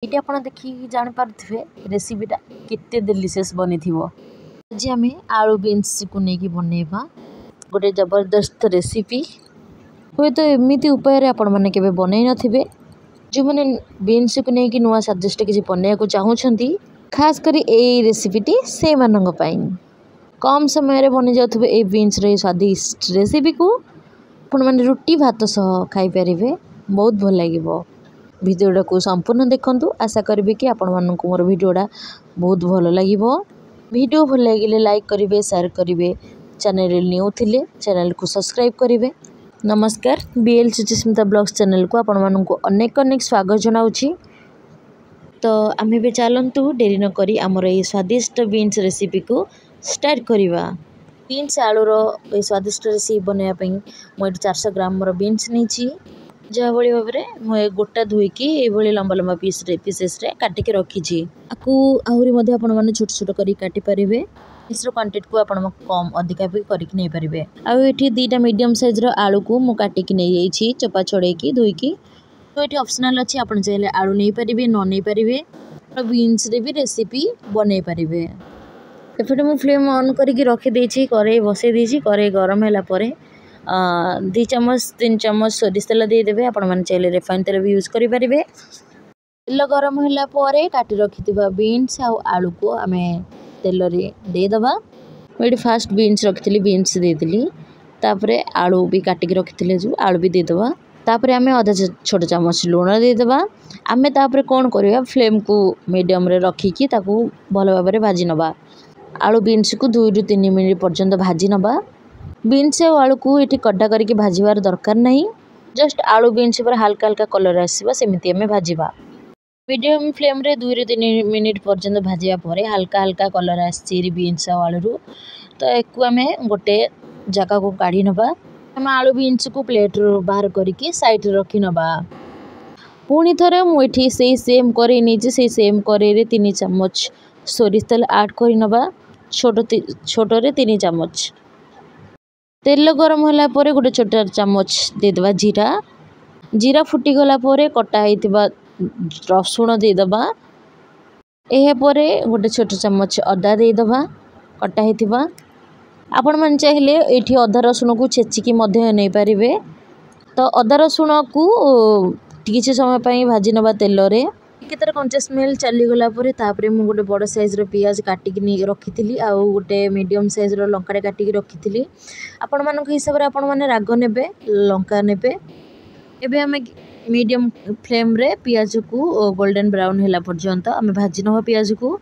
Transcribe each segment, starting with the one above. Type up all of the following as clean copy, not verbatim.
ये आप देखिए जापारे रेसीपीटा केते डिलीशियस बनी थी। आज आम आलू बीन्स को लेकिन बनवा गोटे जबरदस्त रेसीपी हुए तो एमती उपाय आपण मैंने के बनई नथिबे। जो मैंने बीन्स को लेकिन नुआ स्वादिष्ट किसी बनवाक चाहूँगी खास कर यही रेसीपीटी से मानक कम समय बनी जाऊे ये बीन्स स्वादिष्ट रेसीपी को आपण मैंने रुटी भात सह खाई पारे बहुत भल लगे। भिडियोटा को संपूर्ण देखंतु आशा करी कि आपण मानक मोर भिडियोटा बहुत भल लगे। भिडियो भल लगे लाइक करेंगे शेयर करेंगे चैनल न्यू थिले चैनल को सब्सक्राइब करेंगे। नमस्कार बीएल सुचिस्मिता ब्लॉग्स चैनल को आपण मानक अनेक अनेक स्वागत जनाऊँगी। तो आम भी चलतु डेरी न करी आमर ये स्वादिष्ट बीन्स रेसीपी को स्टार्ट करवा। बीन्स आलूर ये स्वादिष्ट रेसीपी बनवाई मुझे 400 ग्राम मोर बीन्स नहीं जहाँ भाव में मुझे गोटा धोईकी ये लंबा लंबा पीसेस काटिकी रखी आपको आहरी मैंने छोट छोट कर काटिपारे। इसर क्वांटिटी को आप कम अधिका भी करके पारे। आठी 2टा मीडियम साइज आलू को मुझे काटिकी नहीं चोपा छड़ेकी धोईकी। तो ये ऑप्शनल अच्छी आप चाहिए आलू नहीं पारे न नहीं पारे बीन्स रे भी रेसीपी बनई पारे। एपटे मुझे फ्लेम ऑन करके रखीदे कड़े बसई कड़े गरम है 2 चम्मच 3 चम्मच सोरिष तेल देदेवे। आपण मैंने चाहिए रिफाइन तेल भी यूज करेंगे। तेल गरम है काटी रखि बीन्स आलू को आम तेल देदेबा। मुझे फास्ट बीन्स रखी बीन्स देदेली तापर आलू भी काटिक रखी जो आलू भी देदेबा। तापर आम आधा छोट चम्मच लुण देदेबा। आम तापर कौन करवा फ्लेम को मीडियम रे रखिकी ताकू भल भाव में भाजी नवा। आलू बीन्स को 2 ରୁ 3 मिनट पर्यंत भाजी नवा। बीन्स और आलू को ये कड्डा करके भाजबार दरकार नहीं जस्ट आलू बीन्स पर हल्का हल्का कलर आसवा सेमती आम भाजवा। मीडियम फ्लेम रे 2 ରୁ 3 मिनट पर्यंत भाजवा पर हल्का हल्का कलर आसी बीन्स और आलू तो एक आम गोटे जगह को काढ़ी नवा। आम आलू बीन्स को प्लेट रू बाहर करके साइड रखी नवा। पुणी थे मुझे से सेम कड़े नहीं से सेम कड़े 3 चम्मच सोरिष तेल ऐड कर नवा। छोटे 3 चम्मच तेल गरम होला परे गोटे छोट चम्मच देदेबा जीरा। जीरा फुटीगला कटा होता रसुण देदेबा। यह गोटे छोट चम्मच अदा देदेबा कटा होता। आपण मैंने चाहिए ये अदा रसुण को छेचिकी नहीं पारे। तो अदा रसुण को किसी समय भाजी नवा तेल रे केतर कंचा स्मेल चलीगला मुझे गोटे बड़ साइज पियाज काटिक रखी आउ गोटे मीडियम साइज लंका काटिक रखी। आपण मान हिसाब से आपण मैंने राग ने लंका ने एवं आम मीडियम फ्लेम रे पियाज को गोल्डन ब्राउन है पर्यंत आम भाजी नवा पियाज को।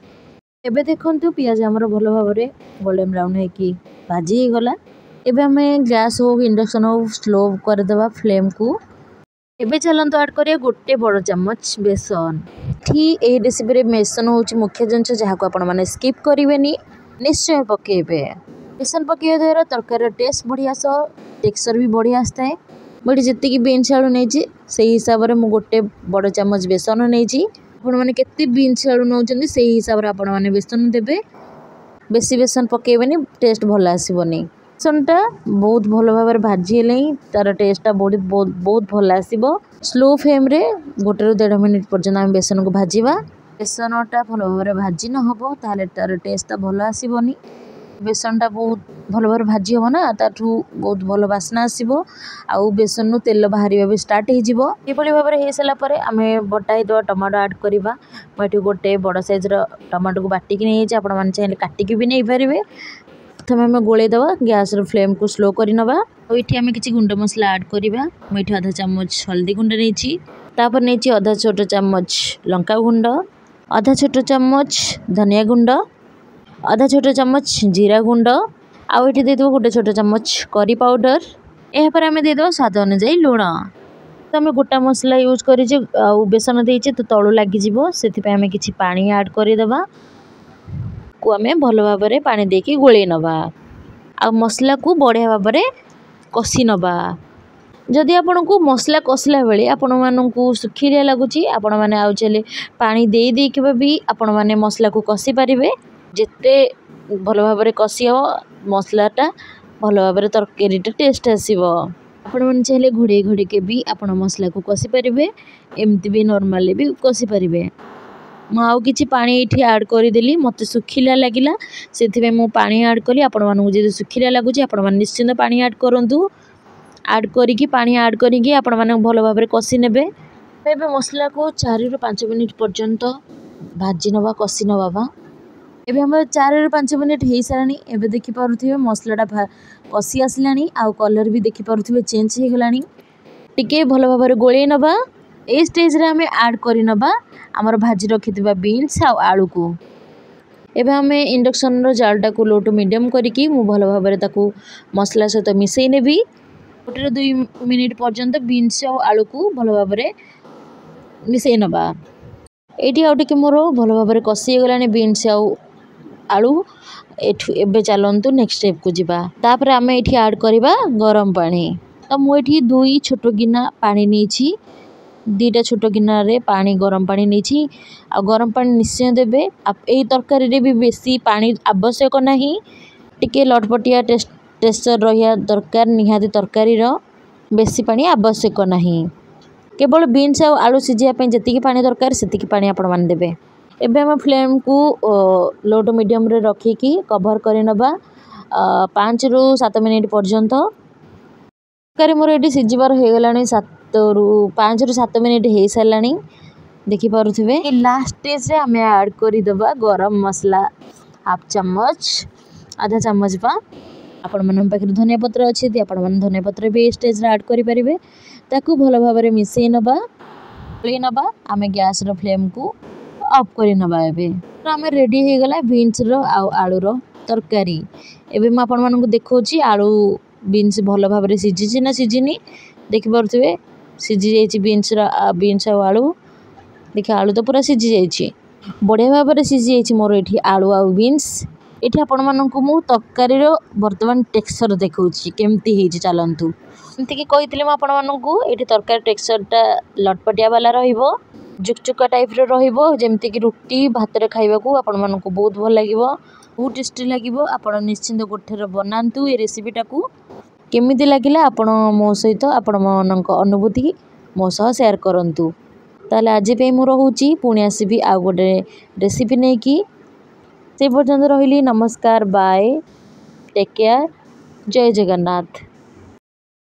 एबे देखंतु पियाज आमर भल भाव में गोल्डन ब्राउन है कि भाजी गला। एबे आम गैस हो इंडक्शन हो स्लो करदेवा फ्लेम को। एबे चलते ऐड करिए गोटे बड़ चम्मच बेसन। ठीक यही रेसीपी बेसन हूँ मुख्य जिनस जहाँ को आपण मैंने स्किप करेंगे निश्चय पकेबे। बेसन पकेवा द्वारा तरकारी टेस्ट बढ़िया सह टेक्सचर भी बढ़िया आसता है। मुझे जी बीन्स आलू नहीं से हिसाब से मुझे गोटे बड़ चम्मच बेसन नहीं मैंने केते बीन्स आलू नौ से हिसाब से आपण मैंने बेसन देवे। बेसी बेसन पकेबेनी टेस्ट भल आसबनी। बेसनटा बहुत भल भाव में भाजी तार टेस्टा बहुत भल आसो। स्लो फ्लेम रे 1 ରୁ 1.5 मिनट पर्यंत आम बेसन को भाजवा। बेसनटा भल भाव में भाजी नहब तार टेस्टा भल आसबनी। बेसनटा बहुत भल भाव में भाजी हम ना ताठू बहुत भल बास्ना आसो। आउ बेसन तेल बाहर भी स्टार्ट हो भाव में हो सारापर आम बटा टमाटो ऐड करवा। मुझे गोटे बड़ साइज टमाटो को बाटिक नहीं आप चाहिए काटिक भी नहीं पारे। प्रथम आम गोलेदवा गैस फ्लेम को स्लो कर नवा। ये आम किसी गुंड मसला ऐड करवा। मुझे आधा चम्मच हल्दी गुंड नहीं आधा छोट चम्मच लंका गुंड आधा छोट चम्मच धनिया गुंड आधा छोट चम्मच जीरा गुंड आउ ये देदेव गोटे छोट चम्मच करी पाउडर। यापर आम देदेव स्वाद अनुजाई लुण। तो आम गोटा मसला यूज कर बेसन देचे तो तलू लगिज से आम कि पानी ऐड करदेवा को आम भल भाव में पानी देके गोले नवा। आ मसला को बढ़िया भाव में कषि नवा। जदि आपण को मसला कषला बेले आपण मानू सुखिलिया लगुच आपण मैंने आउ चले पानी दे देके भी आपण मैंने मसला को कषि पारे। जिते भल भाव में कषि हम मसलाटा भल भाव में तरकारीटा टेस्ट आसो। आपण मन चाहे घोड़े घोड़े के भी आपण मसला को कसी पारे एमती भी नॉर्मली भी कसी पारे आउ कि पानी ये आड करदेली मत सुखिला लगिला से मु पानी आड कली आपण मानू जो सुखिला लगुच आपण मैंने निश्चिंत पानी आड करूँ आड करी पानी आड करी आपण मैंने भल भाव कषि ने मसला को 4 ରୁ 5 मिनिट पर्यंत भाजी नवा कषि नवा एबे हम 4 ରୁ 5 मिनिट हो सारा एबे देखि पारुथिबे मसलाटा कषि आसला आउ कलर भी देखि पारुथिबे चेंज हो गलानी टिके भल भाव गोले नवा ए स्टेज रे हमें ऐड करि नबा हमर भाजी रखिथिबा बीन्स आ आलू को एबे हमें इंडक्शन रो जालटा को लो टू मीडियम करिकी मु भल भाव ताकू मसला सहित मिसई नेबी 1 ରୁ 2 मिनिट पर्यंत बीन्स आ आलू को भल भाव मिसई नबा एठी आउ टिके मोर भल भाव कषि गलानी बीन्स आ आलू एबे चलंतु नेक्स्ट स्टेप को जिबा तापर आमे एठी ऐड करबा गरम पानी तो मु एठी 2 छोटो गिना पानी नीची 2टा छोट गिना रे पानी गरम पानी नीची आ गरम पानी निश्चय देबे एई तरकारी रे भी बेसी पानी आवश्यक नहीं टिके लटपटिया टेक्सचर रहिया दरकार निहाती तरकारी रो बेसी पानी आवश्यक नहीं केवल बीन्स आ आलू सिझिया पे जतिकी पानी दरकार सेतिकी पानी आपण मान देबे एबे हम फ्लेम को लो टू मीडियम रे रखिकी कवर करि नबा 5 ରୁ 7 मिनिट पर्यंत तरकारी मोर एटी सिझिबार हो गलानी 5 ରୁ 7 मिनिट हो सारा देखि पारुथिबे लास्ट स्टेज रे हमें ऐड करि दबा गरम मसला हाफ चम्मच आधा चम्मच बा आपण मन पाखरे धनिया पत्र अछि दी आपण मन धनिया पत्र भी स्टेज रे ऐड करि परिबे ताकू भलो भाव रे मिसई नबा प्ले नबा हमें गैस रो फ्लेम को ऑफ करि नबा एबे तो हमें रेडी हो गला बीन्स रो आ आलू रो तरकारी एबे म आपण मन को देखौची आलू बीन्स भलो भाव रे सिझिची ना सिझिनी देखि पारुथिबे सिझी जाइए बीन्स आ आलू देखिए आलू तो पूरा सिझी जाइए बढ़िया भाव में सिझी जाइए मोर ये आलू आ बीन्स ये आपण मानक मु तरकारी बर्तमान टेक्सचर देखौची केमती हेजी चलंतु एमती कि कहितले म आपण मानक ये तरकारी टेक्सचरटा लटपटिया वाला रहिबो जुकजुका टाइप रो रहिबो जेमती कि रुटी भात रे खाइबा को आपण मानक बहुत भल लागिबो बहुत टेस्टी लागिबो आपण निश्चिंत गोठेर बनांतु ये रेसिपीटा को केमिति लागिला आपण मो सहित आपण मनक अनुभूति मो सह शेयर करंतु ताले आज पे मु रहूची पुणी आसीबी आ गोटे रेसिपी नै कि से पर्यंत रहिली नमस्कार बाय टेक केयर जय जगन्नाथ।